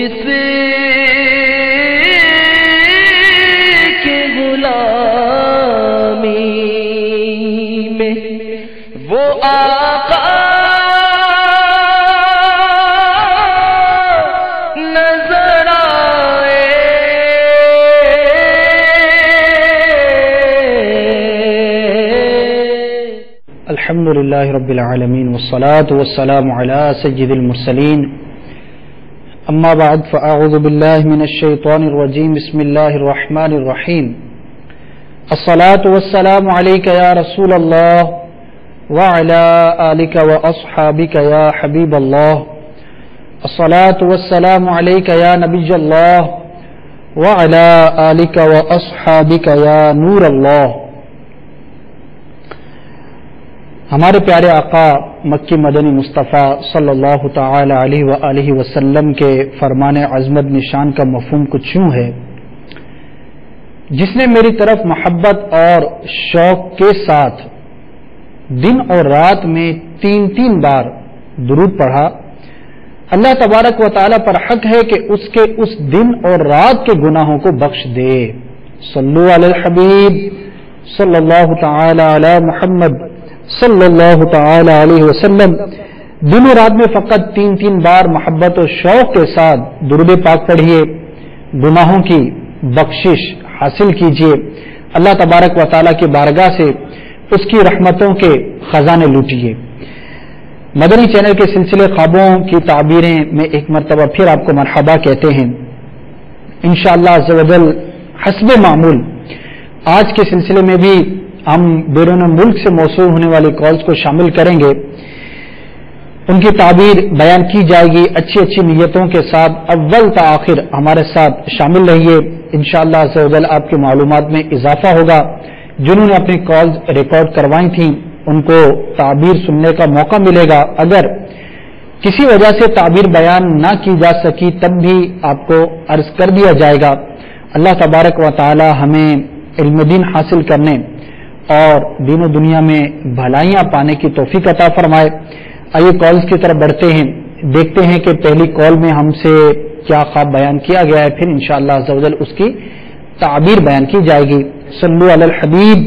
سے کہ غلامی میں وہ آقا نظر آئے، الحمدللہ رب العالمین والصلاة والسلام علی سید المرسلین، اما بعد فاعوذ باللہ من الشیطان الرجیم، بسم اللہ الرحمن الرحیم، الصلاة والسلام علیک یا رسول اللہ وعلی آلک واصحابک یا حبیب اللہ، الصلاة والسلام علیک یا نبی اللہ وعلی آلک واصحابک یا نور اللہ۔ ہمارے پیارے آقا مکی مدنی مصطفیٰ صلی اللہ تعالی علیہ وآلہ وسلم کے فرمان عظمت نشان کا مفہوم کچھ یوں ہے: جس نے میری طرف محبت اور شوق کے ساتھ دن اور رات میں 3 بار درود پڑھا، اللہ تبارک و تعالی پر حق ہے کہ اس کے اس دن اور رات کے گناہوں کو بخش دے۔ صلو علی الحبیب صلی اللہ تعالی علی محمد صلی اللہ تعالی علیہ وسلم۔ دن و رات میں فقط 3 بار محبت و شوق کے ساتھ درود پاک پڑھیے، گناہوں کی بخشش حاصل کیجیے، اللہ تبارک و تعالی کی بارگاہ سے اس کی رحمتوں کے خزانے لوٹیے۔ مدنی چینل کے سلسلے خوابوں کی تعبیریں میں ایک مرتبہ پھر آپ کو مرحبا کہتے ہیں۔ انشاءاللہ عز و جل حسب معمول آج کے سلسلے میں بھی ہم بیرون ملک سے موصول ہونے والی کالز کو شامل کریں گے، ان کی تعبیر بیان کی جائے گی اچھی نیتوں کے ساتھ۔ اول تا آخر ہمارے ساتھ شامل رہیے، انشاءاللہ عز و جل آپ کی معلومات میں اضافہ ہوگا۔ جنہوں نے اپنی کالز ریکارڈ کروائی تھیں ان کو تعبیر سننے کا موقع ملے گا۔ اگر کسی وجہ سے تعبیر بیان نہ کی جا سکی تب بھی آپ کو عرض کر دیا جائے گا۔ اللہ تبارک و تعالی ہمیں علم دین حاصل کرنے اور دین و دنیا میں بھلائیاں پانے کی توفیق عطا فرمائے۔ آئیے کالز کی طرف بڑھتے ہیں، دیکھتے ہیں کہ پہلی کال میں ہم سے کیا خواب بیان کیا گیا ہے، پھر انشاءاللہ عز و جل اس کی تعبیر بیان کی جائے گی۔ صلو علی الحبیب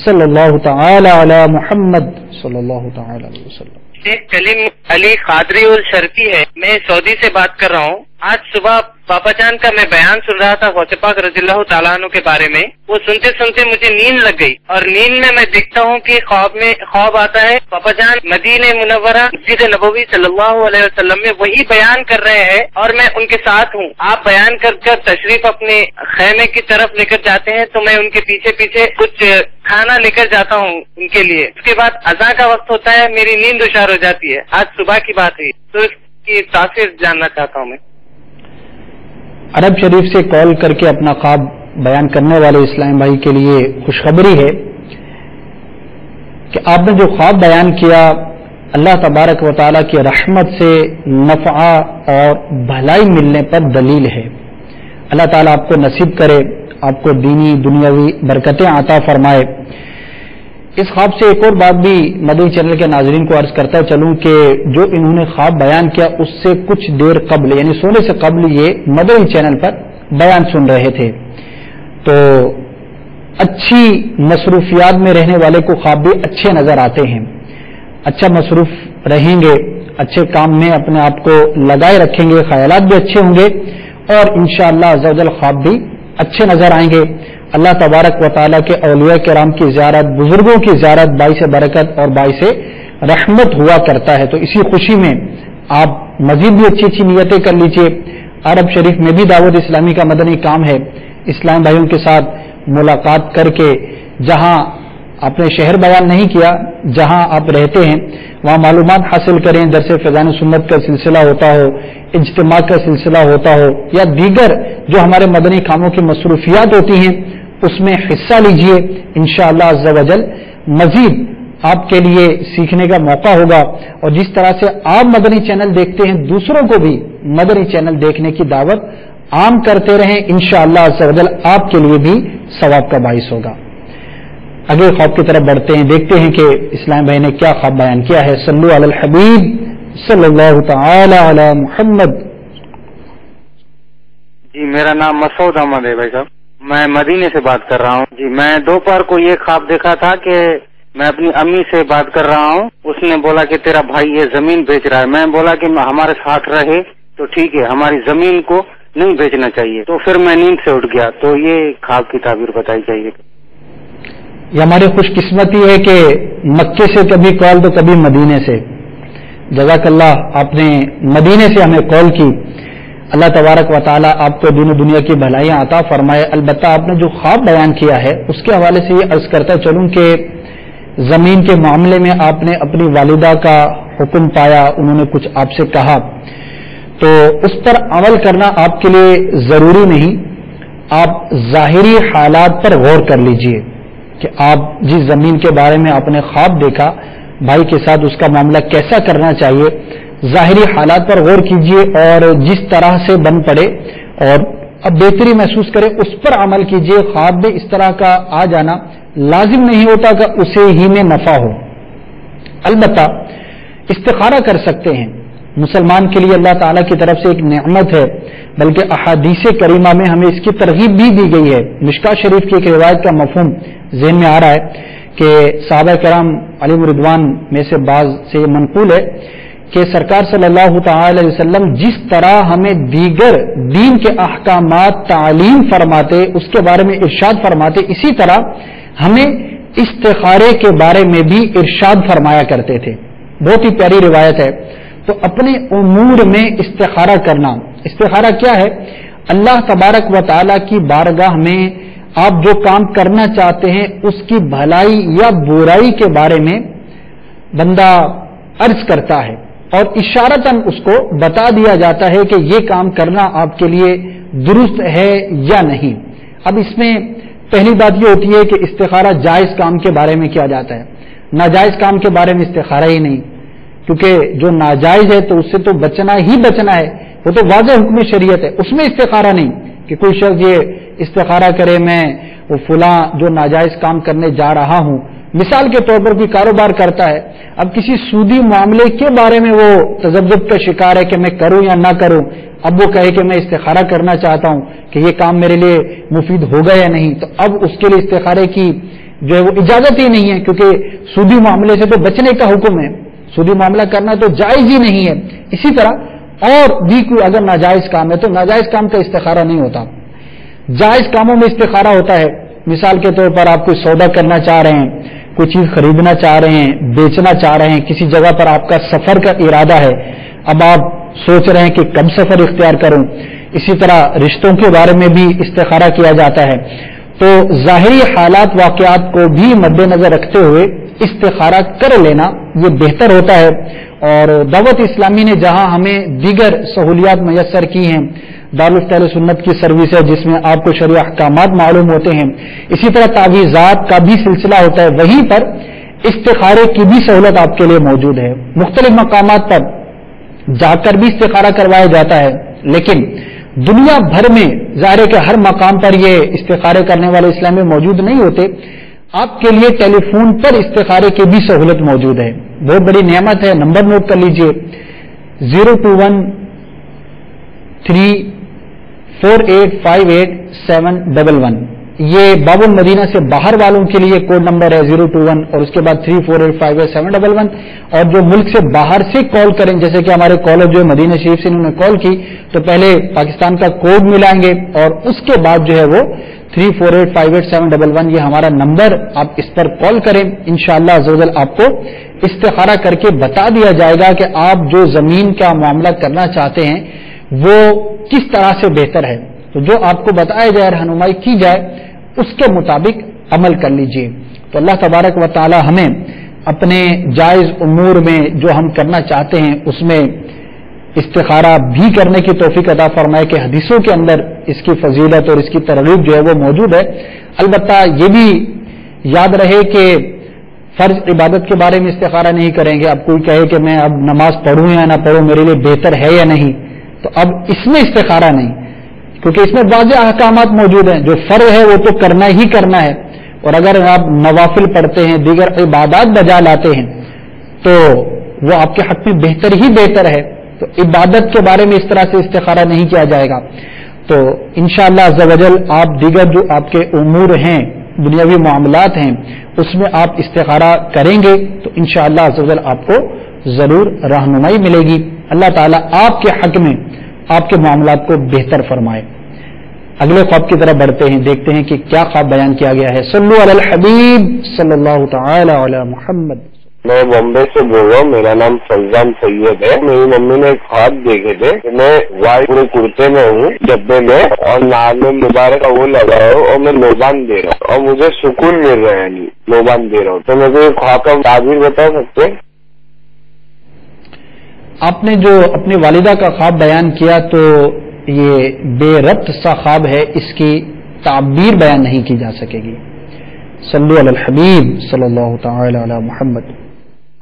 صلی اللہ تعالی علی محمد صلی اللہ تعالی علیہ وسلم۔ شیخ کلیم علی قادری الشرقی ہے، میں سعودی سے بات کر رہا ہوں۔ آج صبح پاپا جان کا میں بیان سن رہا تھا غوث پاک رضی اللہ تعالیٰ عنہ کے بارے میں، وہ سنتے سنتے مجھے نیند لگ گئی، اور نیند میں دیکھتا ہوں کہ خواب آتا ہے پاپا جان مدینہ منورہ مسجد نبوی صلی اللہ علیہ وسلم میں وہی بیان کر رہے ہیں اور میں ان کے ساتھ ہوں۔ آپ بیان کر تشریف اپنے خیمے کی طرف لے کر جاتے ہیں تو میں ان کے پیچھے کچھ کھانا لے کر جاتا ہوں ان کے لیے۔ اس کے بعد اذان کا وقت ہوتا ہے، میری نیند ہشار ہو جاتی ہے۔ آج صبح کی بات ہے، تو اس کی تاثیر جاننا چاہتا ہوں میں۔ عرب شریف سے کال کر کے اپنا خواب بیان کرنے والے اسلام بھائی کے لیے خوشخبری ہے کہ آپ نے جو خواب بیان کیا اللہ تبارک و تعالیٰ کی رحمت سے نفع اور بھلائی ملنے پر دلیل ہے۔ اللہ تعالیٰ آپ کو نصیب کرے، آپ کو دینی دنیاوی برکتیں عطا فرمائے۔ اس خواب سے ایک اور بات بھی مدنی چینل کے ناظرین کو عرض کرتا چلوں کہ جو انہوں نے خواب بیان کیا اس سے کچھ دیر قبل یعنی سونے سے قبل یہ مدنی چینل پر بیان سن رہے تھے، تو اچھی مصروفیات میں رہنے والے کو خواب بھی اچھے نظر آتے ہیں۔ اچھا مصروف رہیں گے، اچھے کام میں اپنے آپ کو لگائے رکھیں گے، خیالات بھی اچھے ہوں گے اور انشاءاللہ عز و جل خواب بھی اچھے نظر آئیں گے۔ اللہ تبارک و تعالیٰ کے اولیاء کرام کی زیارت، بزرگوں کی زیارت باعث برکت اور باعث رحمت ہوا کرتا ہے، تو اسی خوشی میں آپ مزید بھی اچھی نیتیں کر لیجئے۔ عرب شریف میں بھی دعوت اسلامی کا مدنی کام ہے، اسلام بھائیوں کے ساتھ ملاقات کر کے جہاں آپ نے شہر بیان نہیں کیا، جہاں آپ رہتے ہیں وہاں معلومات حاصل کریں، درس فیضان سنت کا سلسلہ ہوتا ہو، اجتماع کا سلسلہ ہوتا ہو یا دیگر جو ہمارے مدنی کاموں کی مصروفیات ہوتی ہیں اس میں حصہ لیجئے۔ انشاءاللہ عز و جل مزید آپ کے لیے سیکھنے کا موقع ہوگا، اور جس طرح سے آپ مدنی چینل دیکھتے ہیں دوسروں کو بھی مدنی چینل دیکھنے کی دعوت عام کرتے رہیں، انشاءاللہ عز و جل آپ کے لیے بھی ثواب کا باعث ہوگا۔ اگلے خواب کی طرف بڑھتے ہیں، دیکھتے ہیں کہ اسلام بھائی نے کیا خواب بیان کیا ہے۔ صلو علی الحبیب صلی اللہ تعالی علی محمد جی میرا نام مسعود احمد ہے بھائی صاحب، میں مدینے سے بات کر رہا ہوں. جی میں دوپہر کو یہ خواب دیکھا تھا کہ میں اپنی امی سے بات کر رہا ہوں، اس نے بولا کہ تیرا بھائی یہ زمین بیچ رہا ہے. میں بولا کہ ہمارے ساتھ رہے تو ٹھیک ہے، ہماری زمین کو نہیں بیچنا چاہیے. تو پھر میں نیند سے اٹھ گیا. تو یہ خواب کی تعبیر بتائی چاہیے. یہ ہماری خوش قسمتی ہے کہ مکے سے کبھی کال تو کبھی مدینے سے. جزاک اللہ، آپ نے مدینے سے ہمیں کال کی. اللہ تبارک و تعالیٰ آپ کو دین و دنیا کی بھلائیاں عطا فرمائے. البتہ آپ نے جو خواب بیان کیا ہے اس کے حوالے سے یہ عرض کرتا چلوں کہ زمین کے معاملے میں آپ نے اپنی والدہ کا حکم پایا، انہوں نے کچھ آپ سے کہا تو اس پر عمل کرنا آپ کے لیے ضروری نہیں. آپ ظاہری حالات پر غور کر لیجئے کہ آپ جس زمین کے بارے میں آپ نے خواب دیکھا، بھائی کے ساتھ اس کا معاملہ کیسا کرنا چاہیے، ظاہری حالات پر غور کیجئے اور جس طرح سے بن پڑے اور اب بہتری محسوس کرے اس پر عمل کیجئے. خواب میں اس طرح کا آ جانا لازم نہیں ہوتا کہ اسے ہی میں نفع ہو. البتہ استخارہ کر سکتے ہیں، مسلمان کے لیے اللہ تعالیٰ کی طرف سے ایک نعمت ہے، بلکہ احادیث کریمہ میں ہمیں اس کی ترغیب بھی دی گئی ہے. مشکاۃ شریف کی ایک روایت کا مفہوم ذہن میں آ رہا ہے کہ صحابہ کرام علیہ رضوان میں سے بعض سے یہ منقول ہے کہ سرکار صلی اللہ تعالی علیہ وسلم جس طرح ہمیں دیگر دین کے احکامات تعلیم فرماتے، اس کے بارے میں ارشاد فرماتے، اسی طرح ہمیں استخارے کے بارے میں بھی ارشاد فرمایا کرتے تھے. بہت ہی پیاری روایت ہے. تو اپنے امور میں استخارہ کرنا. استخارہ کیا ہے؟ اللہ تبارک و تعالیٰ کی بارگاہ میں آپ جو کام کرنا چاہتے ہیں اس کی بھلائی یا برائی کے بارے میں بندہ عرض کرتا ہے اور اشارتاً اس کو بتا دیا جاتا ہے کہ یہ کام کرنا آپ کے لیے درست ہے یا نہیں. اب اس میں پہلی بات یہ ہوتی ہے کہ استخارہ جائز کام کے بارے میں کیا جاتا ہے، ناجائز کام کے بارے میں استخارہ ہی نہیں، کیونکہ جو ناجائز ہے تو اس سے تو بچنا ہی بچنا ہے، وہ تو واضح حکم شریعت ہے، اس میں استخارہ نہیں کہ کوئی شخص یہ استخارہ کرے میں وہ فلاں جو ناجائز کام کرنے جا رہا ہوں. مثال کے طور پر کوئی کاروبار کرتا ہے، اب کسی سودی معاملے کے بارے میں وہ تذبذب کا شکار ہے کہ میں کروں یا نہ کروں، اب وہ کہے کہ میں استخارہ کرنا چاہتا ہوں کہ یہ کام میرے لیے مفید ہوگا یا نہیں، تو اب اس کے لیے استخارے کی جو ہے وہ اجازت ہی نہیں ہے، کیونکہ سودی معاملے سے تو بچنے کا حکم ہے، سودی معاملہ کرنا تو جائز ہی نہیں ہے. اسی طرح اور بھی کوئی اگر ناجائز کام ہے تو ناجائز کام کا استخارہ نہیں ہوتا. جائز کاموں میں استخارہ ہوتا ہے. مثال کے طور پر آپ کوئی سودا کرنا چاہ رہے ہیں، کوئی چیز خریدنا چاہ رہے ہیں، بیچنا چاہ رہے ہیں، کسی جگہ پر آپ کا سفر کا ارادہ ہے، اب آپ سوچ رہے ہیں کہ کب سفر اختیار کروں. اسی طرح رشتوں کے بارے میں بھی استخارہ کیا جاتا ہے. تو ظاہری حالات واقعات کو بھی مد نظر رکھتے ہوئے استخارہ کر لینا یہ بہتر ہوتا ہے. اور دعوت اسلامی نے جہاں ہمیں دیگر سہولیات میسر کی ہیں، دارالفتہ اہل سنت کی سروس ہے جس میں آپ کو شرعی احکامات معلوم ہوتے ہیں، اسی طرح تعویذات کا بھی سلسلہ ہوتا ہے، وہیں پر استخارے کی بھی سہولت آپ کے لیے موجود ہے. مختلف مقامات پر جا کر بھی استخارہ کروایا جاتا ہے، لیکن دنیا بھر میں ظاہر ہے کہ ہر مقام پر یہ استخارے کرنے والے اسلام میں موجود نہیں ہوتے. آپ کے لیے ٹیلی فون پر استخارے کی بھی سہولت موجود ہے، بہت بڑی نعمت ہے. نمبر نوٹ کر لیجئے 02134858711. یہ باب المدینہ سے باہر والوں کے لیے کوڈ نمبر ہے 021 اور اس کے بعد 34858711. اور جو ملک سے باہر سے کال کریں، جیسے کہ ہمارے کالر جو مدینہ شریف سے انہوں نے کال کی تو پہلے پاکستان کا کوڈ ملائیں گے اور اس کے بعد جو ہے وہ 34858711 یہ ہمارا نمبر، آپ اس پر کال کریں. انشاءاللہ عزوجل آپ کو استخارہ کر کے بتا دیا جائے گا کہ آپ جو زمین کا معاملہ کرنا چاہتے ہیں وہ کس طرح سے بہتر ہے. تو جو آپ کو بتایا جائے، رہنمائی کی جائے، اس کے مطابق عمل کر لیجئے. تو اللہ تبارک و تعالی ہمیں اپنے جائز امور میں جو ہم کرنا چاہتے ہیں اس میں استخارہ بھی کرنے کی توفیق عطا فرمائے کہ حدیثوں کے اندر اس کی فضیلت اور اس کی ترغیب جو ہے وہ موجود ہے. البتہ یہ بھی یاد رہے کہ فرض عبادت کے بارے میں استخارہ نہیں کریں گے. اب کوئی کہے کہ میں اب نماز پڑھوں یا نہ پڑھوں، میرے لیے بہتر ہے یا نہیں، تو اب اس میں استخارہ نہیں، کیونکہ اس میں واضح احکامات موجود ہیں. جو فرض ہے وہ تو کرنا ہی کرنا ہے، اور اگر آپ نوافل پڑھتے ہیں، دیگر عبادات بجا لاتے ہیں تو وہ آپ کے حق میں بہتر ہی بہتر ہے. تو عبادت کے بارے میں اس طرح سے استخارہ نہیں کیا جائے گا. تو انشاءاللہ عز و جل آپ دیگر جو آپ کے امور ہیں، دنیاوی معاملات ہیں، اس میں آپ استخارہ کریں گے تو انشاءاللہ عز و جل آپ کو ضرور رہنمائی ملے گی۔ اللہ تعالیٰ آپ کے حق میں آپ کے معاملات کو بہتر فرمائے۔ اگلے خواب کی طرف بڑھتے ہیں، دیکھتے ہیں کہ کیا خواب بیان کیا گیا ہے۔ صلو علی الحبیب صلی اللہ تعالی علی محمد۔ میں بمبے سے بول رہا ہوں، میرا نام فیضان سید ہے۔ میری ممی نے ایک خواب دیکھے تھے کہ میں وائٹ پورے کرتے میں ہوں، ڈبے میں، اور نام میں مبارک وہ لگا ہوں اور میں لوبان دے رہا ہوں اور مجھے سکون مل رہا ہے، یعنی لوبان دے رہا ہوں۔ تو مجھے خواب کا تعبیر بتا سکتے ہیں؟ آپ نے جو اپنی والدہ کا خواب بیان کیا تو یہ بے ربط سا خواب ہے، اس کی تعبیر بیان نہیں کی جا سکے گی۔ صلو علی الحبیب صلی اللہ تعالی علی محمد۔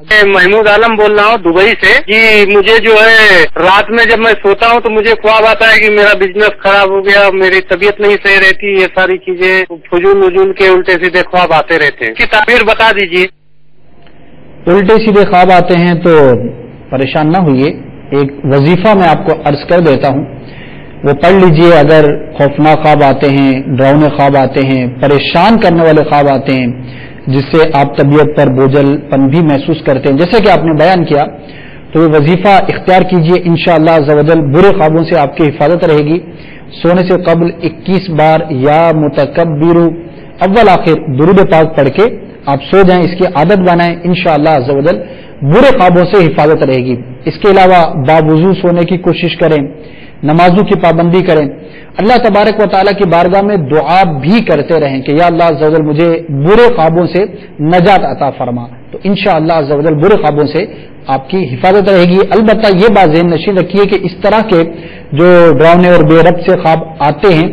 میں محمود عالم بول رہا ہوں دبئی سے جی۔ مجھے جو ہے رات میں جب میں سوتا ہوں تو مجھے خواب آتا ہے کہ میرا بزنس خراب ہو گیا، میری طبیعت نہیں صحیح رہتی، یہ ساری چیزیں فضول وجول کے الٹے سیدھے خواب آتے رہتے ہیں، اس کی تعبیر بتا دیجیے۔ الٹے سیدھے خواب آتے ہیں تو پریشان نہ ہوئیے، ایک وظیفہ میں آپ کو عرض کر دیتا ہوں، وہ پڑھ لیجئے۔ اگر خوفناک خواب آتے ہیں، ڈراؤنے خواب آتے ہیں، پریشان کرنے والے خواب آتے ہیں جس سے آپ طبیعت پر بوجھل پن بھی محسوس کرتے ہیں، جیسے کہ آپ نے بیان کیا، تو وہ وظیفہ اختیار کیجئے۔ انشاءاللہ عز و جل برے خوابوں سے آپ کی حفاظت رہے گی۔ سونے سے قبل 21 بار یا متکبر اول آخر درود پاک پڑھ کے آپ سو جائیں، اس کی عادت بنائیں، انشاءاللہ عز و جل برے خوابوں سے حفاظت رہے گی۔ اس کے علاوہ باوضو سونے کی کوشش کریں، نمازوں کی پابندی کریں، اللہ تبارک و تعالیٰ کی بارگاہ میں دعا بھی کرتے رہیں کہ یا اللہ عز و جل مجھے برے خوابوں سے نجات عطا فرما، تو انشاءاللہ عز و جل برے خوابوں سے آپ کی حفاظت رہے گی۔ البتہ یہ بات ذہن نشین رکھیے کہ اس طرح کے جو ڈراؤنے اور بے ربط سے خواب آتے ہیں،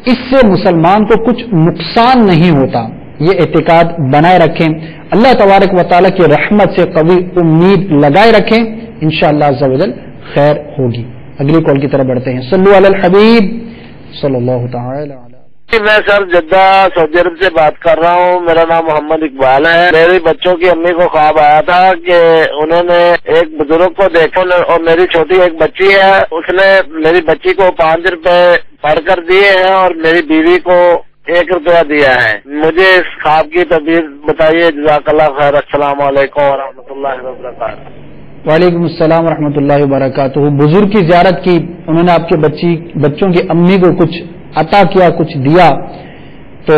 اس سے مسلمان کو کچھ نقصان نہیں ہوتا، یہ اعتقاد بنائے رکھیں، اللہ تبارک و تعالیٰ کی رحمت سے قوی امید لگائے رکھیں، انشاءاللہ عز و جل خیر ہوگی۔ اگلی کال کی طرف بڑھتے ہیں۔ صلو علی الحبیب صلی اللہ تعالی علی۔ میں سر جدہ سعودی عرب سے بات کر رہا ہوں، میرا نام محمد اقبال ہے۔ میرے بچوں کی امی کو خواب آیا تھا کہ انہوں نے ایک بزرگ کو دیکھا اور میری چھوٹی ایک بچی ہے، اس نے میری بچی کو 5 روپے پڑھ کر دیے ہیں اور میری بیوی کو 1 روپیہ دیا ہے۔ مجھے اس خواب کی تعبیر بتائیے، جزاک اللہ خیر۔ السلام علیکم ورحمۃ اللہ وبرکاتہ۔ وعلیکم السلام ورحمۃ اللہ وبرکاتہ۔ بزرگ کی زیارت کی، انہوں نے آپ کے بچوں کی امی کو کچھ عطا کیا، کچھ دیا، تو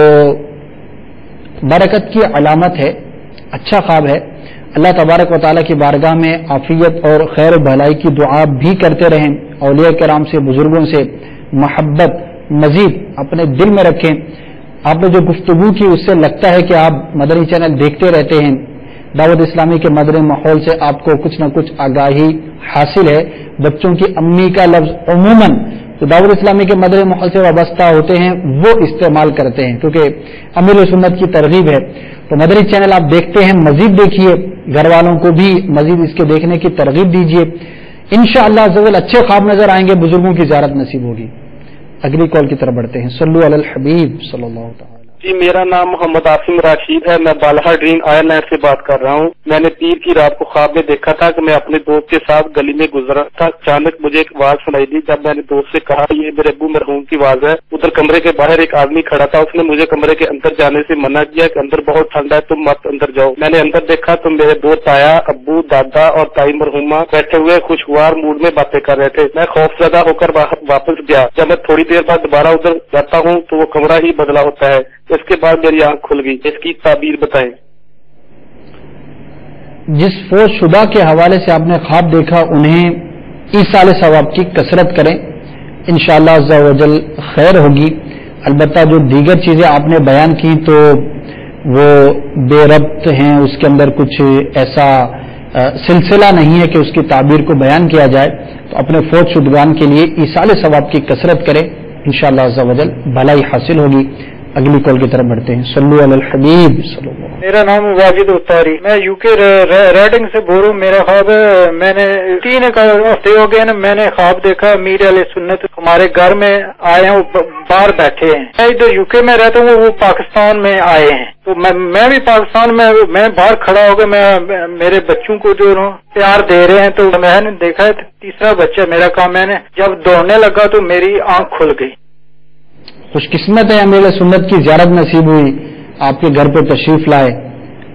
برکت کی علامت ہے، اچھا خواب ہے۔ اللہ تبارک و تعالیٰ کی بارگاہ میں عافیت اور خیر و بھلائی کی دعا بھی کرتے رہیں، اولیاء کرام سے، بزرگوں سے محبت مزید اپنے دل میں رکھیں۔ آپ نے جو گفتگو کی اس سے لگتا ہے کہ آپ مدنی چینل دیکھتے رہتے ہیں، دعوت اسلامی کے مدنی ماحول سے آپ کو کچھ نہ کچھ آگاہی حاصل ہے۔ بچوں کی امی کا لفظ عموماً جو دعوت اسلامی کے مدنی ماحول سے وابستہ ہوتے ہیں وہ استعمال کرتے ہیں، کیونکہ امیر و سنت کی ترغیب ہے۔ تو مدنی چینل آپ دیکھتے ہیں، مزید دیکھیے، گھر والوں کو بھی مزید اس کے دیکھنے کی ترغیب دیجیے، انشاءاللہ عز و جل اچھے خواب نظر آئیں گے، بزرگوں کی زیارت نصیب ہوگی۔ اگلی کال کی طرف بڑھتے ہیں۔ صلو علی الحبیب صلی اللہ تعالی۔ جی، میرا نام محمد عاصم راشد ہے، میں بالہا ڈرین آئرلینڈ سے بات کر رہا ہوں۔ میں نے پیر کی رات کو خواب میں دیکھا تھا کہ میں اپنے دوست کے ساتھ گلی میں گزرا تھا، اچانک مجھے ایک آواز سنائی دی۔ جب میں نے دوست سے کہا یہ میرے ابو مرحوم کی آواز ہے، ادھر کمرے کے باہر ایک آدمی کھڑا تھا، اس نے مجھے کمرے کے اندر جانے سے منع کیا کہ اندر بہت ٹھنڈا ہے، تم مت اندر جاؤ۔ میں نے اندر دیکھا تو میرے 2 تایا، ابو، دادا اور تائی مرحومہ بیٹھے ہوئے خوشگوار موڈ میں باتیں کر رہے تھے۔ میں خوف زدہ ہو کر واپس گیا۔ جب میں تھوڑی دیر بعد دوبارہ ادھر جاتا ہوں تو وہ کمرہ ہی بدلا ہوتا ہے۔ اس کے بعد میری آنکھ کھل گئی۔ اس کی تعبیر بتائیں۔ جس فوت شدہ کے حوالے سے آپ نے خواب دیکھا انہیں ایصال ثواب کی کثرت کریں، انشاءاللہ عز و جل خیر ہوگی۔ البتہ جو دیگر چیزیں آپ نے بیان کی تو وہ بے ربط ہیں، اس کے اندر کچھ ایسا سلسلہ نہیں ہے کہ اس کی تعبیر کو بیان کیا جائے، تو اپنے فوت شدگان کے لیے ایصال ثواب کی کثرت کریں، انشاءاللہ عز و جل بھلائی حاصل ہوگی۔ اگلی کال کی طرف بڑھتے ہیں۔ صلو علی الحبیب صلی اللہ علیہ وسلم۔ میرا نام واجد اتاری، میں یو کے ریڈنگ سے بول رہا ہوں۔ میرا خواب میں نے 3 ہفتے ہو گئے نا، میں نے خواب دیکھا امیر علیہ سنت ہمارے گھر میں آئے ہیں، وہ باہر بیٹھے ہیں۔ میں ادھر یو کے میں رہتا ہوں، وہ پاکستان میں آئے ہیں، تو میں بھی پاکستان میں باہر کھڑا ہو گیا، میں میرے بچوں کو جو پیار دے رہے ہیں، تو میں نے دیکھا 3را بچہ میرا کام، میں نے جب دوڑنے لگا تو میری آنکھ کھل گئی۔ خوش قسمت ہے امیر سنت کی زیارت نصیب ہوئی، آپ کے گھر پہ تشریف لائے.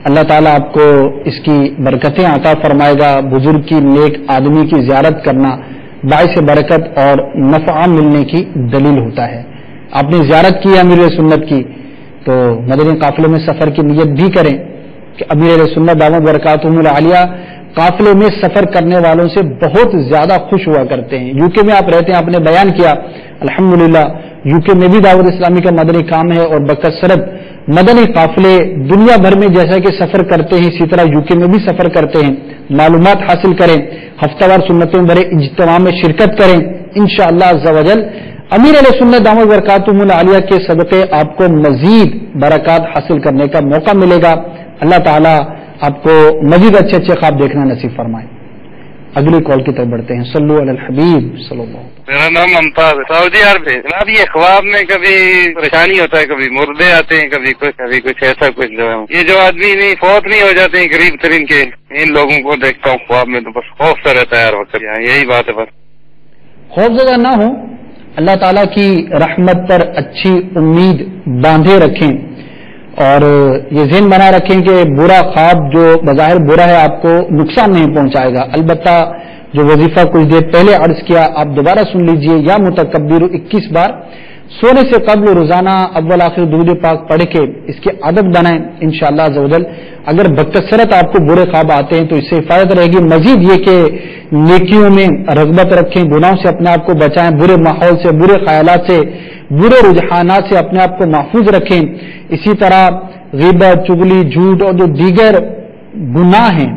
اللہ تعالیٰ آپ کو اس کی برکتیں عطا فرمائے گا. بزرگ کی، نیک آدمی کی زیارت کرنا باعث برکت اور نفع ملنے کی دلیل ہوتا ہے. آپ نے زیارت کی امیر سنت کی تو مدنی قافلے میں سفر کی نیت بھی کریں کہ امیر سنت دامت برکاتہم العالیہ قافلے میں سفر کرنے والوں سے بہت زیادہ خوش ہوا کرتے ہیں. یو کے میں آپ رہتے ہیں، آپ نے بیان کیا الحمدللہ یو کے میں بھی دعوت اسلامی کا مدنی کام ہے اور بکثرت مدنی قافلے دنیا بھر میں جیسا کہ سفر کرتے ہیں اسی طرح یو کے میں بھی سفر کرتے ہیں. معلومات حاصل کریں، ہفتہ وار سنتیں بڑے اجتماع میں شرکت کریں. انشاءاللہ عز و جل امیر علیہ سنت دامت برکاتہم العالیہ کے صدقے آپ کو مزید برکات حاصل کرنے کا موقع ملے گا. اللہ تعالیٰ آپ کو مزید اچھے اچھے خواب دیکھنا نصیب فرمائے. اگلی کال کی طرف بڑھتے ہیں. صلو علی الحبیب صلی اللہ علیہ وسلم. میرا نام ممتاز ہے، سعودی عرب ہے. جناب یہ خواب میں کبھی پریشانی ہوتا ہے، کبھی مردے آتے ہیں، کبھی کچھ ایسا کچھ جو ہے یہ جو آدمی نہیں فوت نہیں ہو جاتے ہیں قریب ترین کے، ان لوگوں کو دیکھتا ہوں خواب میں تو بس خوف سا رہتا ہے ہر وقت. یہی بات ہے بس. خوف زدہ نہ ہو، اللہ تعالیٰ کی رحمت پر اچھی امید باندھے رکھیں اور یہ ذہن بنا رکھیں کہ برا خواب جو بظاہر برا ہے آپ کو نقصان نہیں پہنچائے گا. البتہ جو وظیفہ کچھ دیر پہلے عرض کیا آپ دوبارہ سن لیجئے. یا متکبر 21 بار سونے سے قبل روزانہ اول آخر درود پاک پڑھ کے اس کی عادت بنائیں انشاءاللہ عز و جل. اگر بکثرت آپ کو برے خواب آتے ہیں تو اس سے حفاظت رہے گی. مزید یہ کہ نیکیوں میں رغبت رکھیں، گناہوں سے اپنے آپ کو بچائیں، برے ماحول سے، برے خیالات سے، برے رجحانات سے اپنے آپ کو محفوظ رکھیں. اسی طرح غیبت، چغلی، جھوٹ اور جو دیگر گناہ ہیں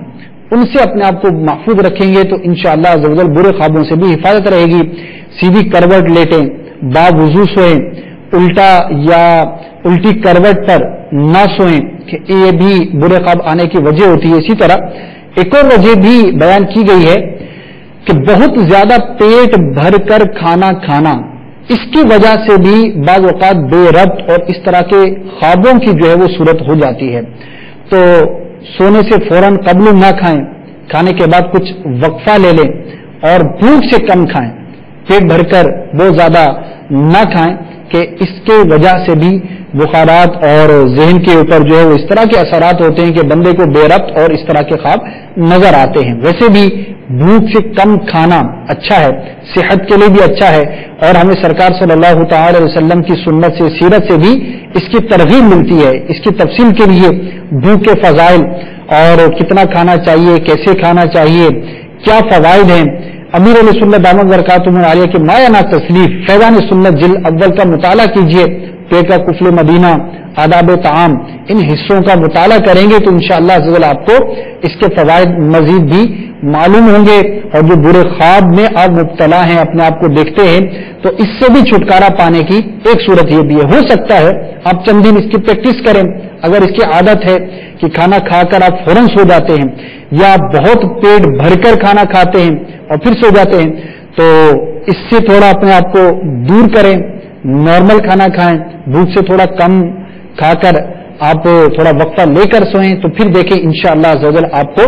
ان سے اپنے آپ کو محفوظ رکھیں گے تو انشاءاللہ عز و جل برے خوابوں سے بھی حفاظت رہے گی. سیدھی کروٹ لیٹیں، باوضو سوئیں، الٹا یا الٹی کروٹ پر نہ سوئیں کہ یہ بھی برے خواب آنے کی وجہ ہوتی ہے. اسی طرح ایک اور وجہ بھی بیان کی گئی ہے کہ بہت زیادہ پیٹ بھر کر کھانا کھانا، اس کی وجہ سے بھی بعض اوقات بے ربط اور اس طرح کے خوابوں کی جو ہے وہ صورت ہو جاتی ہے. تو سونے سے فوراً قبل نہ کھائیں، کھانے کے بعد کچھ وقفہ لے لیں اور بھوک سے کم کھائیں، پیٹ بھر کر بہت زیادہ نہ کھائیں کہ اس کے وجہ سے بھی بخارات اور ذہن کے اوپر جو ہے وہ اس طرح کے اثرات ہوتے ہیں کہ بندے کو بے ربط اور اس طرح کے خواب نظر آتے ہیں. ویسے بھی بھوک سے کم کھانا اچھا ہے، صحت کے لیے بھی اچھا ہے اور ہمیں سرکار صلی اللہ تعالی علیہ وسلم کی سنت سے، سیرت سے بھی اس کی ترغیب ملتی ہے. اس کی تفصیل کے لیے بھوک کے فضائل اور کتنا کھانا چاہیے، کیسے کھانا چاہیے، کیا فوائد ہیں، امیر علیہ سنت دامت برکاتہم العالیہ کے مایانہ تصنیف فیضان سنت جلد اول کا مطالعہ کیجیے. پیٹ کا کفل مدینہ، آداب طعام، ان حصوں کا مطالعہ کریں گے تو انشاءاللہ عز و جل آپ کو اس کے فوائد مزید بھی معلوم ہوں گے. اور جو برے خواب میں آپ مبتلا ہیں، اپنے آپ کو دیکھتے ہیں، تو اس سے بھی چھٹکارا پانے کی ایک صورت یہ بھی ہے. ہو سکتا ہے آپ چند دن اس کی پریکٹس کریں. اگر اس کی عادت ہے کہ کھانا کھا کر آپ فوراً سو جاتے ہیں یا بہت پیٹ بھر کر کھانا کھاتے ہیں اور پھر سو جاتے ہیں تو اس سے تھوڑا اپنے آپ کو دور کریں، نارمل کھانا کھائیں، بھوک سے تھوڑا کم کھا کر آپ تھوڑا وقفہ لے کر سوئیں تو پھر دیکھیں انشاءاللہ عز و جل آپ کو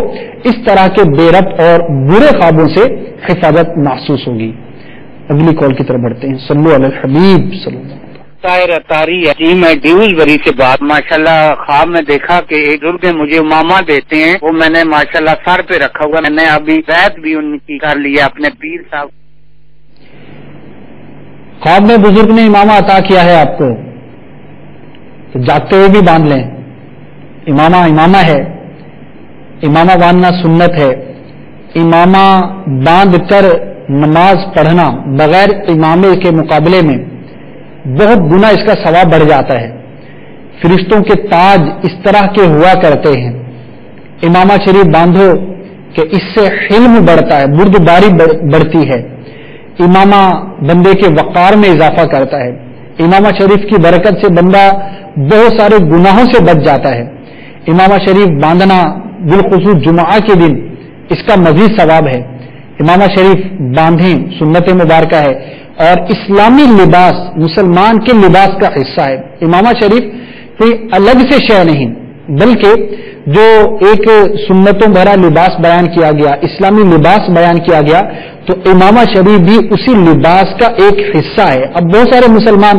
اس طرح کے بے ربط اور برے خوابوں سے حفاظت محسوس ہوگی. اگلی کال کی طرف بڑھتے ہیں. صلو علی الحبیب صلی اللہ علیہ وسلم. طاہر اطاری ہے جی، میں ڈیوز بری سے بات. ماشاءاللہ خواب میں دیکھا کہ ایک بزرگ مجھے ماما دیتے ہیں، وہ میں نے ماشاءاللہ سر پہ رکھا ہوا. میں نے ابھی بیعت بھی ان کی کر لیا اپنے پیر صاحب. خواب میں بزرگ نے امامہ عطا کیا ہے آپ کو تو جاگتے ہوئے بھی باندھ لیں. امامہ ہے، امامہ باندھنا سنت ہے. امامہ باندھ کر نماز پڑھنا بغیر امامے کے مقابلے میں بہت گنا اس کا ثواب بڑھ جاتا ہے. فرشتوں کے تاج اس طرح کے ہوا کرتے ہیں. امامہ شریف باندھو کہ اس سے حلم بڑھتا ہے، بردباری بڑھتی ہے. امامہ بندے کے وقار میں اضافہ کرتا ہے. امامہ شریف کی برکت سے بندہ بہت سارے گناہوں سے بچ جاتا ہے. امامہ شریف باندھنا بالخصوص جمعہ کے دن اس کا مزید ثواب ہے. امامہ شریف باندھیں، سنت مبارکہ ہے اور اسلامی لباس مسلمان کے لباس کا حصہ ہے. امامہ شریف کوئی الگ سے شے نہیں بلکہ جو ایک سنتوں بھرا لباس بیان کیا گیا، اسلامی لباس بیان کیا گیا، تو امامہ شریف بھی اسی لباس کا ایک حصہ ہے. اب بہت سارے مسلمان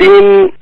3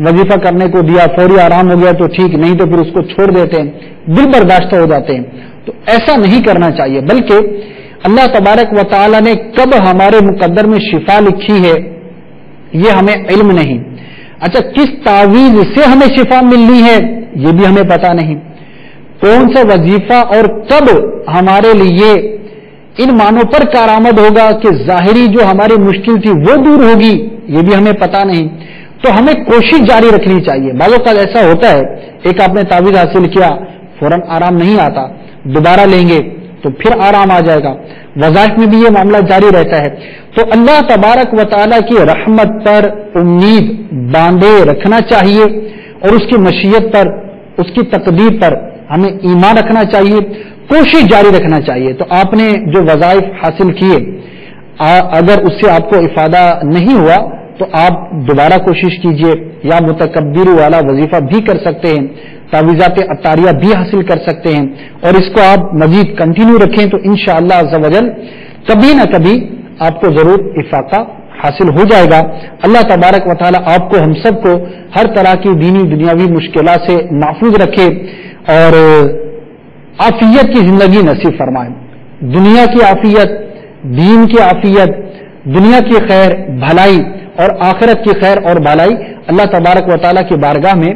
وظیفہ کرنے کو دیا، فوری آرام ہو گیا تو ٹھیک، نہیں تو پھر اس کو چھوڑ دیتے ہیں، دل برداشتہ ہو جاتے ہیں. تو ایسا نہیں کرنا چاہیے، بلکہ اللہ تبارک و تعالی نے کب ہمارے مقدر میں شفا لکھی ہے یہ ہمیں علم نہیں. اچھا، کس تعویذ سے ہمیں شفا ملنی ہے یہ بھی ہمیں پتا نہیں. کون سا وظیفہ اور کب ہمارے لیے ان معنوں پر کارآمد ہوگا کہ ظاہری جو ہماری مشکل تھی وہ دور ہوگی یہ بھی ہمیں پتا نہیں. تو ہمیں کوشش جاری رکھنی چاہیے. بعض اوقات ایسا ہوتا ہے، ایک آپ نے تعویذ حاصل کیا، فوراً آرام نہیں آتا، دوبارہ لیں گے تو پھر آرام آ جائے گا. وظائف میں بھی یہ معاملہ جاری رہتا ہے. تو اللہ تبارک و تعالیٰ کی رحمت پر امید باندھے رکھنا چاہیے، اور اس کی مشیت پر، اس کی تقدیر پر ہمیں ایمان رکھنا چاہیے، کوشش جاری رکھنا چاہیے. تو آپ نے جو وظائف حاصل کیے، اگر اس سے آپ کو افادہ نہیں ہوا تو آپ دوبارہ کوشش کیجئے، یا متکبر والا وظیفہ بھی کر سکتے ہیں، تعویذات عطاریہ بھی حاصل کر سکتے ہیں، اور اس کو آپ مزید کنٹینیو رکھیں تو انشاءاللہ عز و جل کبھی نہ کبھی آپ کو ضرور افاقہ حاصل ہو جائے گا. اللہ تبارک و تعالی آپ کو، ہم سب کو ہر طرح کی دینی دنیاوی مشکلات سے محفوظ رکھے اور عافیت کی زندگی نصیب فرمائے. دنیا کی عافیت، دین کی عافیت، دنیا کی خیر بھلائی اور آخرت کی خیر اور بھلائی اللہ تبارک و تعالیٰ کی بارگاہ میں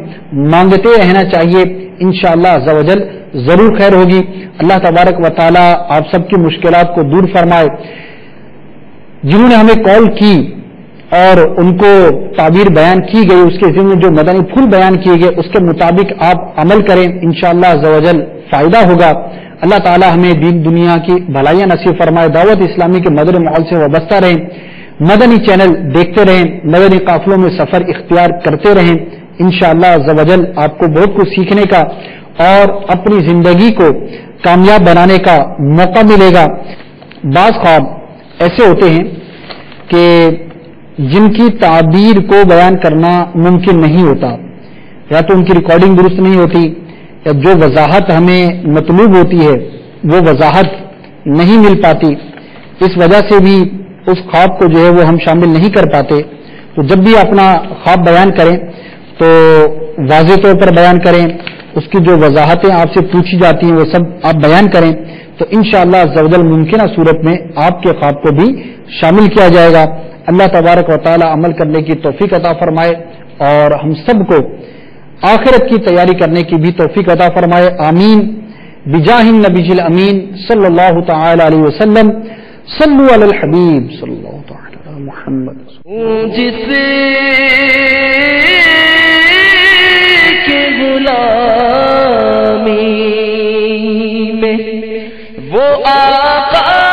مانگتے رہنا چاہیے. انشاءاللہ عز و جل ضرور خیر ہوگی. اللہ تبارک و تعالیٰ آپ سب کی مشکلات کو دور فرمائے. جنہوں نے ہمیں کال کی اور ان کو تعبیر بیان کی گئی، اس کے ذمہ جو مدنی پھول بیان کیے گئے اس کے مطابق آپ عمل کریں، انشاءاللہ عز و جل فائدہ ہوگا. اللہ تعالیٰ ہمیں دین دنیا کی بھلائیاں نصیب فرمائے. دعوت اسلامی کے مدنی ماحول سے وابستہ رہیں، مدنی چینل دیکھتے رہیں، مدنی قافلوں میں سفر اختیار کرتے رہیں. انشاءاللہ عز و جل آپ کو بہت کچھ سیکھنے کا اور اپنی زندگی کو کامیاب بنانے کا موقع ملے گا. بعض خواب ایسے ہوتے ہیں کہ جن کی تعبیر کو بیان کرنا ممکن نہیں ہوتا، یا تو ان کی ریکارڈنگ درست نہیں ہوتی، یا جو وضاحت ہمیں مطلوب ہوتی ہے وہ وضاحت نہیں مل پاتی. اس وجہ سے بھی اس خواب کو جو ہے وہ ہم شامل نہیں کر پاتے. تو جب بھی اپنا خواب بیان کریں تو واضح طور پر بیان کریں، اس کی جو وضاحتیں آپ سے پوچھی جاتی ہیں وہ سب آپ بیان کریں، تو انشاءاللہ عز و جل ممکنہ صورت میں آپ کے خواب کو بھی شامل کیا جائے گا. اللہ تبارک و تعالی عمل کرنے کی توفیق عطا فرمائے اور ہم سب کو آخرت کی تیاری کرنے کی بھی توفیق عطا فرمائے. آمین بجاہ النبی الامین صلی اللہ تعالی علیہ وسلم. صلو علی الحبیب صلی اللہ تعالی علی محمد. جس کے غلامی میں وہ آقا